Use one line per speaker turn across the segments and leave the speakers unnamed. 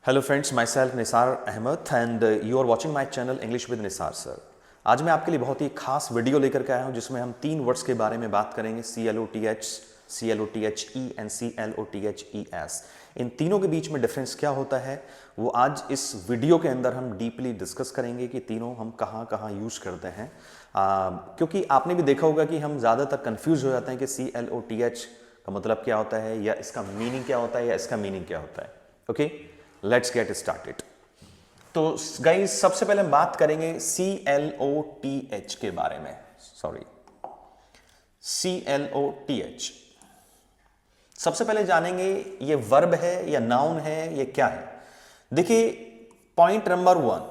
Hello friends, myself Nisar Ahmed and you are watching my channel English with Nisar sir. आज मैं आपके लिए बहुत ही खास वीडियो लेकर के आया हूं जिसमें हम 3 वर्ड्स के बारे में बात करेंगे। CLOTH, CLOTHE and CLOTHES। इन तीनों के बीच में डिफरेंस क्या होता है वो आज इस वीडियो के अंदर हम डीपली डिस्कस करेंगे कि तीनों हम कहाँ कहाँ यूज़ करते हैं। क्योंकि आपने भी देखा होगा कि हम ज़्यादातर कंफ्यूज हो जाते हैं कि CLOTH का मतलब क्या होता है, या इसका मीनिंग क्या होता है, या इसका मीनिंग क्या होता है। Okay, let's get started. तो गाइस, सबसे पहले हम बात करेंगे CLOTH के बारे में। सॉरी, CLOTH सबसे पहले जानेंगे ये वर्ब है या नाउन है, ये क्या है। देखिए, पॉइंट नंबर 1,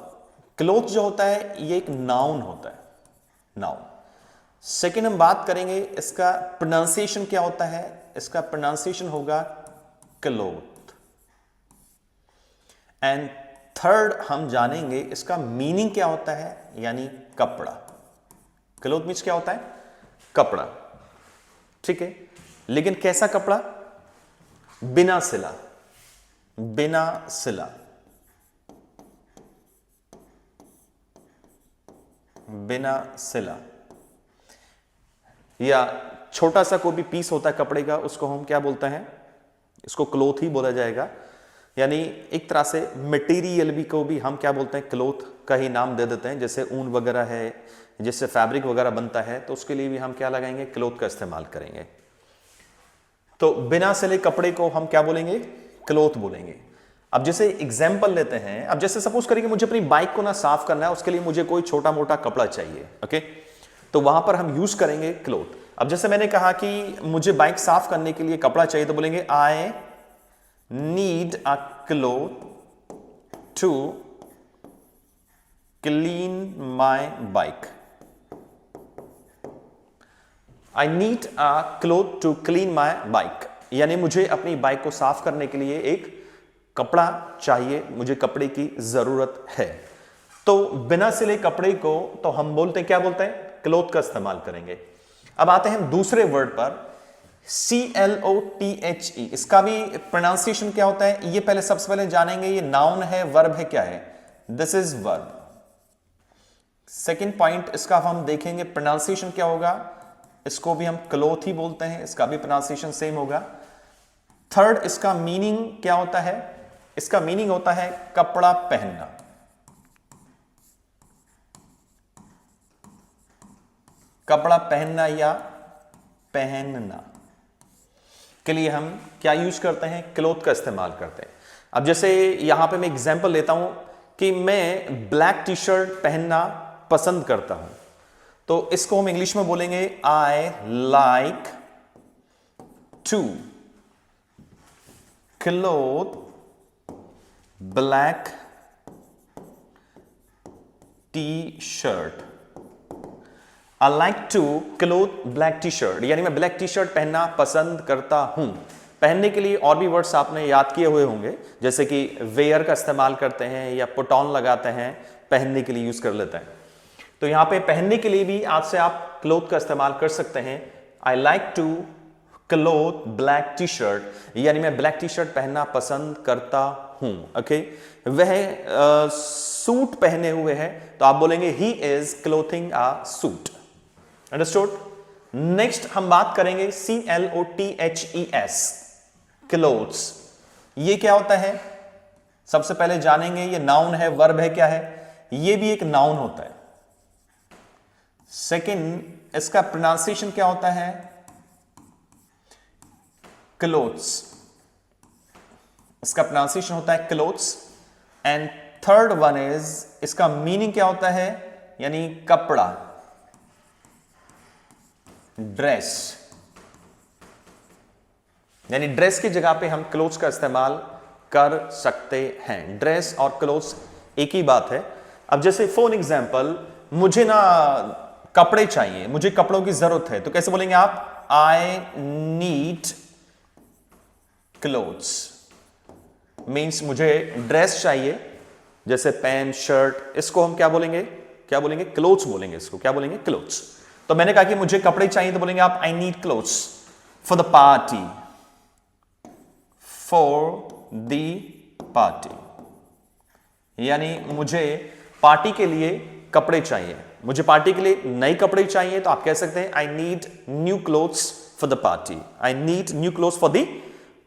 क्लोथ जो होता है ये एक नाउन होता है, नाउन। सेकेंड हम बात करेंगे इसका प्रोनाउंसिएशन क्या होता है। इसका प्रोनाउंसिएशन होगा क्लोथ। एंड थर्ड हम जानेंगे इसका मीनिंग क्या होता है, यानी कपड़ा। क्लोथ मीन्स क्या होता है, कपड़ा। ठीक है, लेकिन कैसा कपड़ा? बिना सिला, बिना सिला, बिना सिला, या छोटा सा कोई भी पीस होता है कपड़े का, उसको हम क्या बोलते हैं, इसको क्लोथ ही बोला जाएगा। यानी एक तरह से मटेरियल भी को भी हम क्या बोलते हैं, क्लोथ का ही नाम दे देते हैं। जैसे ऊन वगैरह है, जिससे फैब्रिक वगैरह बनता है, तो उसके लिए भी हम क्या लगाएंगे, क्लोथ का इस्तेमाल करेंगे। तो बिना सिले कपड़े को हम क्या बोलेंगे, क्लोथ बोलेंगे। अब जैसे एग्जाम्पल लेते हैं, अब जैसे सपोज करें कि मुझे अपनी बाइक को ना साफ करना है, उसके लिए मुझे कोई छोटा मोटा कपड़ा चाहिए। ओके, तो वहां पर हम यूज करेंगे क्लोथ। अब जैसे मैंने कहा कि मुझे बाइक साफ करने के लिए कपड़ा चाहिए, तो बोलेंगे आई need a cloth to clean my bike. I need a cloth to clean my bike. यानी मुझे अपनी बाइक को साफ करने के लिए एक कपड़ा चाहिए, मुझे कपड़े की जरूरत है। तो बिना सिले कपड़े को तो हम बोलते हैं, क्या बोलते हैं, क्लोथ का इस्तेमाल करेंगे। अब आते हैं दूसरे वर्ड पर, CLOTHE। इसका भी प्रोनाउंसिएशन क्या होता है, ये पहले सबसे पहले जानेंगे। ये नाउन है, वर्ब है, क्या है, this is verb. Second point इसका हम देखेंगे प्रोनाउंसिएशन क्या होगा, इसको भी हम क्लोथ ही बोलते हैं, इसका भी प्रोनाउंसिएशन सेम होगा। थर्ड, इसका मीनिंग क्या होता है, इसका मीनिंग होता है कपड़ा पहनना। कपड़ा पहनना या पहनना के लिए हम क्या यूज करते हैं, क्लोथ का इस्तेमाल करते हैं। अब जैसे यहां पे मैं एग्जांपल लेता हूं कि मैं ब्लैक टी शर्ट पहनना पसंद करता हूं, तो इसको हम इंग्लिश में बोलेंगे I like to clothe black T shirt. I like to cloth black t-shirt, यानी मैं ब्लैक टी शर्ट पहनना पसंद करता हूं। पहनने के लिए और भी वर्ड्स आपने याद किए हुए होंगे, जैसे कि वेयर का इस्तेमाल करते हैं या पुट ऑन लगाते हैं, पहनने के लिए यूज कर लेते हैं। तो यहां पे पहनने के लिए भी आज से आप क्लोथ का इस्तेमाल कर सकते हैं। I like to cloth black t-shirt, यानी मैं ब्लैक टी शर्ट पहनना पसंद करता हूं। ओके, वह सूट पहने हुए है, तो आप बोलेंगे he is clothing a suit। Understood. Next हम बात करेंगे CLOTHES, क्लोथ्स। ये क्या होता है, सबसे पहले जानेंगे। ये नाउन है, वर्ब है, क्या है, ये भी एक नाउन होता है। सेकंड, इसका प्रोनाउंसिएशन क्या होता है, क्लोथ्स। इसका प्रोनाउंसिएशन होता है clothes. And third one is, इसका मीनिंग क्या होता है, यानी कपड़ा, ड्रेस। यानी ड्रेस की जगह पे हम क्लोथ्स का इस्तेमाल कर सकते हैं। ड्रेस और क्लोथ्स एक ही बात है। अब जैसे फॉर एग्जांपल, मुझे ना कपड़े चाहिए, मुझे कपड़ों की जरूरत है, तो कैसे बोलेंगे आप, आई नीड क्लोथ्स। मीन्स मुझे ड्रेस चाहिए, जैसे पैंट शर्ट, इसको हम क्या बोलेंगे, क्या बोलेंगे, क्लोथ्स बोलेंगे। इसको क्या बोलेंगे, क्लोथ्स। तो मैंने कहा कि मुझे कपड़े चाहिए, तो बोलेंगे आप I need clothes for the party, for the party. यानी मुझे पार्टी के लिए कपड़े चाहिए, मुझे पार्टी के लिए नए कपड़े चाहिए, तो आप कह सकते हैं I need new clothes for the party, I need new clothes for the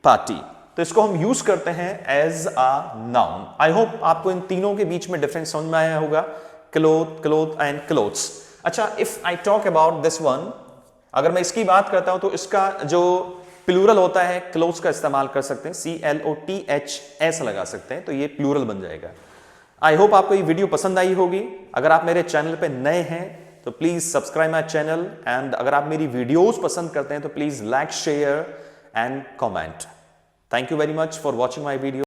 party. तो इसको हम यूज करते हैं as a noun. I hope आपको इन तीनों के बीच में डिफरेंस समझ में आया होगा, क्लोथ, क्लोथ एंड क्लोथ्स। अच्छा, if I talk about this one, अगर मैं इसकी बात करता हूं तो इसका जो प्लूरल होता है क्लोथ्स का इस्तेमाल कर सकते हैं, CLOTHS लगा सकते हैं, तो ये प्लूरल बन जाएगा। आई होप आपको ये वीडियो पसंद आई होगी। अगर आप मेरे चैनल पे नए हैं तो please subscribe my channel, and अगर आप मेरी वीडियोस पसंद करते हैं तो please like, share and comment. Thank you very much for watching my video.